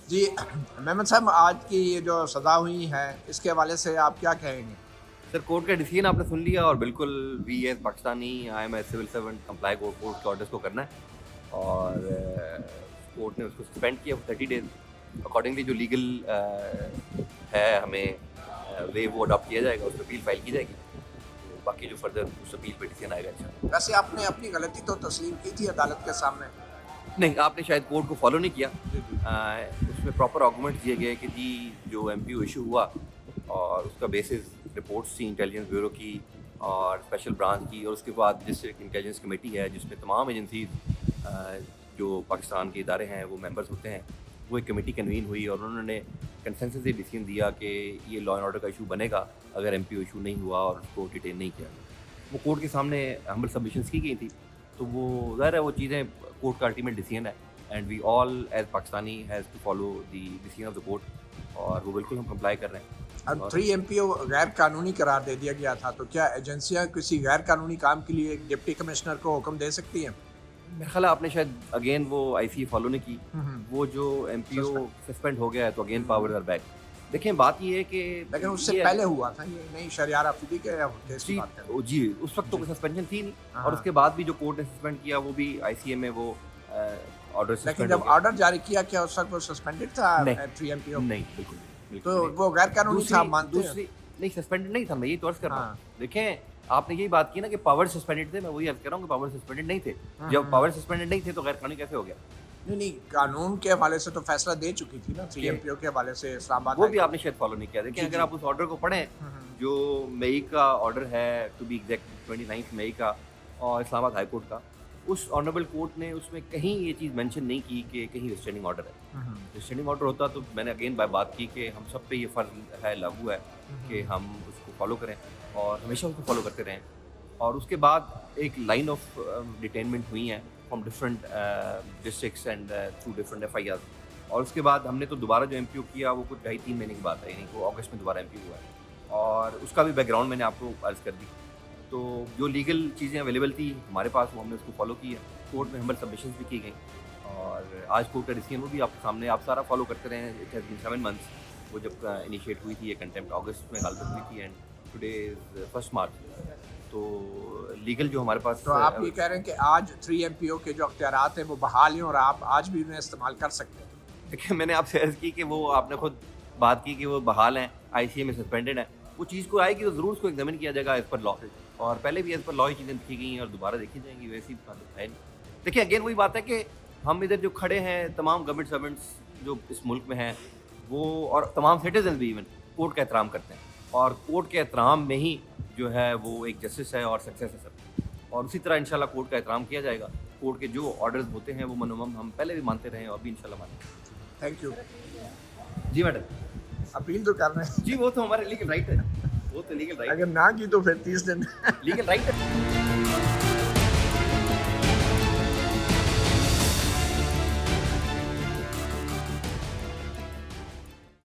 जी मेमन साहब, आज की ये जो सज़ा हुई है इसके हवाले से आप क्या कहेंगे? सर कोर्ट का डिसीजन आपने सुन लिया और बिल्कुल we as Pakistani I am a civil servant comply court के ऑर्डर्स को करना है और कोर्ट ने उसको सस्पेंड किया 30 डेज अकॉर्डिंगली जो लीगल है हमें वे वो अडॉप्ट किया जाएगा, उस पर अपील फाइल की जाएगी। तो बाकी जो फर्दर उस अपील पे डिसीजन आएगा अच्छा। वैसे आपने अपनी गलती तो तस्लीम की थी अदालत के सामने। नहीं, आपने शायद कोर्ट को फॉलो नहीं किया। जी जी। उसमें प्रॉपर आर्गूमेंट दिए गए कि जी जो एमपीओ इशू हुआ और उसका बेसिस रिपोर्ट्स थी इंटेलिजेंस ब्यूरो की और स्पेशल ब्रांच की और उसके बाद डिस्ट्रिक्ट इंटेलिजेंस कमेटी है जिसमें तमाम एजेंसीज जो पाकिस्तान के इदारे हैं वो मेंबर्स होते हैं, वो एक कमेटी कन्वीन हुई और उन्होंने कंसेंसस डिसीजन दिया कि ये लॉ एंड ऑर्डर का इशू बनेगा अगर एमपीओ इशू नहीं हुआ और उसको डिटेन नहीं किया। वो कोर्ट के सामने हम्बल सबमिशंस की गई थी, तो वो ज़ाहिर है वो चीज़ें कोर्ट का अल्टीमेट डिसीजन है and we all as Pakistani has to follow the decision of the court और वो बिल्कुल हम कंप्लाई कर रहे हैं। अब और 3 एमपीओ गैर कानूनी करार दे दिया गया था, तो क्या एजेंसियां किसी गैर कानूनी काम के लिए एक डिप्टी कमिश्नर को हुक्म दे सकती हैं? मेरा ख्याल है आपने शायद अगेन वो आईसीए फॉलो नहीं की। वो जो एमपीओ सस्पेंड हो गया है तो अगेन पावर्स आर बैक। देखें बात ये है कि लेकिन उससे ये पहले हुआ था ये, नहीं शरियार आफरीदी के केस की जी बात कर रहे हैं। जी उस वक्त तो कोई जी। सस्पेंशन थी नहीं हाँ। और उसके बाद भी जो कोर्ट ने सस्पेंड किया वो भी आईसीए में वो ऑर्डर लेकिन सस्पेंड जब हो गया। ऑर्डर जारी किया क्या उस वक्त वो सस्पेंडेड था नहीं 3 एमपीओ? नहीं बिल्कुल नहीं, तो बिल्कुल नहीं। वो गैर कानूनी था, आप मानते हैं? दूसरी नहीं सस्पेंडेड नहीं था, मैं यही तो अर्ज कर रहा हाँ। हूँ। देखें आपने यही बात की ना कि पावर सस्पेंडेड थे, मैं वही अर्ज कर रहा हूँ कि पावर सस्पेंडेड नहीं थे। जब हाँ। पावर सस्पेंडेड नहीं थे तो गैर कानूनी कैसे हो गया? नहीं नहीं, कानून के हवाले से तो फैसला दे चुकी थी ना 3 के- एमपीओ के हवाले से इस्लामाबाद वो हाई भी कोर्ट। आपने शायद फॉलो नहीं किया। देखिए जी, अगर जी। आप उस ऑर्डर को पढ़ें जो मई का ऑर्डर है टू बी एग्जैक्ट 29 मई का और इस्लामाबाद हाई कोर्ट का, उस ऑनरेबल कोर्ट ने उसमें कहीं ये चीज़ मेंशन नहीं की कि कहीं रिस्ट्रेनिंग ऑर्डर है। रिस्ट्रेनिंग ऑर्डर होता तो मैंने अगेन बात की कि हम सब पे ये फ़र्ज है, लागू है कि हम उसको फॉलो करें और हमेशा उसको फॉलो करते रहें। और उसके बाद एक लाइन ऑफ डिटेनमेंट हुई हैं from different districts and through different FIR और उसके बाद हमने तो दोबारा जो एमपीओ किया वो कुछ 2.5-3 महीने की बात है, यानी वो अगस्त में दोबारा एमपीओ हुआ है और उसका भी बैकग्राउंड मैंने आपको अर्ज कर दी। तो जो लीगल चीज़ें अवेलेबल थी हमारे पास वो हमने उसको फॉलो की है। कोर्ट में हम्बल सबमिशंस भी की गई और आज कोर्ट का डिसीजन वो भी आपके सामने आप सारा फॉलो करते रहे। इट हैज़ बीन 7 मंथ्स वो जब इनिशिएट हुई थी ये कंटेम्प्ट अगस्त में गालबत हुई थी एंड टुडे इज़ 1 मार्च। तो लीगल जो हमारे पास तो आप ये कह रहे हैं कि आज 3 एमपीओ के जो अख्तियारात हैं वो बहाल हैं और आप आज भी उन्हें इस्तेमाल कर सकते हैं? देखिए मैंने आपसे अर्ज़ की कि वो आपने खुद बात की कि वो बहाल हैं, आईसीए में सस्पेंडेड हैं। वो चीज़ को आएगी तो ज़रूर उसको एग्जामिन किया जाएगा एज़ पर लॉ और पहले भी एज़ पर लॉ ही चीज़ें देखी गई हैं और दोबारा देखी जाएंगी, वैसी बात है नहीं। देखिए अगेन वही बात है कि हम इधर जो खड़े हैं तमाम गवर्नमेंट सर्वेंट्स जो इस मुल्क में हैं वो और तमाम सिटीजन भी इवन कोर्ट का एहतराम करते हैं और कोर्ट के एहतराम में ही जो है वो एक जस्टिस है और सक्सेस है सब और उसी तरह इंशाल्लाह कोर्ट का एहतराम किया जाएगा। कोर्ट के जो ऑर्डर्स होते हैं वो मनोमम हम पहले भी मानते रहे हैं और भी इंशाल्लाह मानेंगे। Thank you. जी मैडम। अपील तो कर रहे हैं। जी वो तो हमारे लीगल राइट है, वो तो लीगल राइट अगर ना की तो फिर 30 दिन लीगल राइट है।